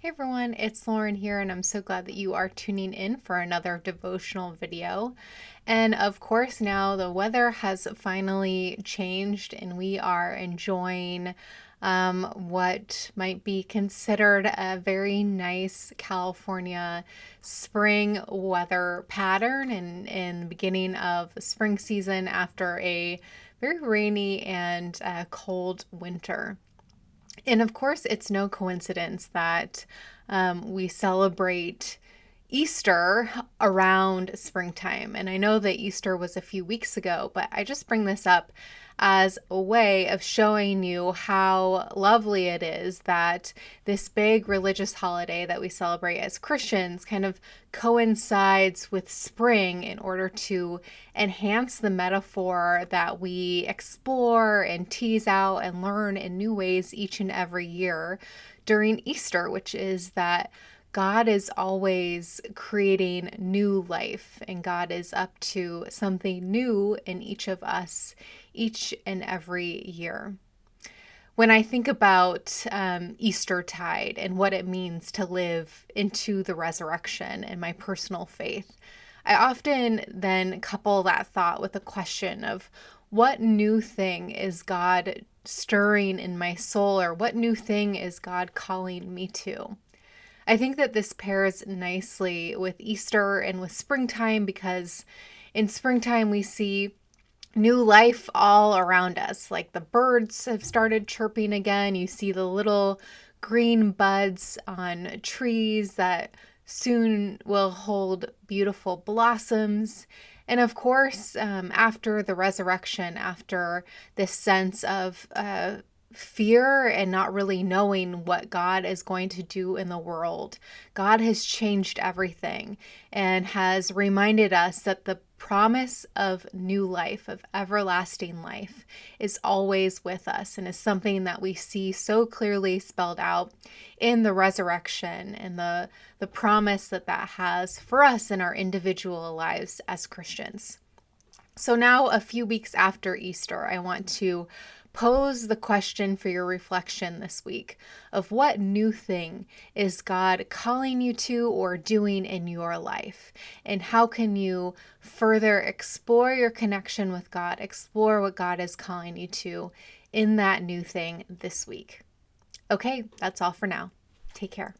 Hey everyone, it's Lauren here, and I'm so glad that you are tuning in for another devotional video. And of course, now the weather has finally changed, and we are enjoying what might be considered a very nice California spring weather pattern in the beginning of the spring season after a very rainy and cold winter. And of course, it's no coincidence that we celebrate Easter around springtime. And I know that Easter was a few weeks ago, but I just bring this up as a way of showing you how lovely it is that this big religious holiday that we celebrate as Christians kind of coincides with spring in order to enhance the metaphor that we explore and tease out and learn in new ways each and every year during Easter, which is that God is always creating new life, and God is up to something new in each of us each and every year. When I think about Eastertide and what it means to live into the resurrection and my personal faith, I often then couple that thought with the question of what new thing is God stirring in my soul, or what new thing is God calling me to? I think that this pairs nicely with Easter and with springtime because in springtime we see new life all around us. Like the birds have started chirping again. You see the little green buds on trees that soon will hold beautiful blossoms. And of course, after the resurrection, after this sense of fear and not really knowing what God is going to do in the world, God has changed everything and has reminded us that the promise of new life, of everlasting life, is always with us and is something that we see so clearly spelled out in the resurrection and the promise that that has for us in our individual lives as Christians. So now, a few weeks after Easter, I want to pose the question for your reflection this week of what new thing is God calling you to or doing in your life? And how can you further explore your connection with God, explore what God is calling you to in that new thing this week? Okay, that's all for now. Take care.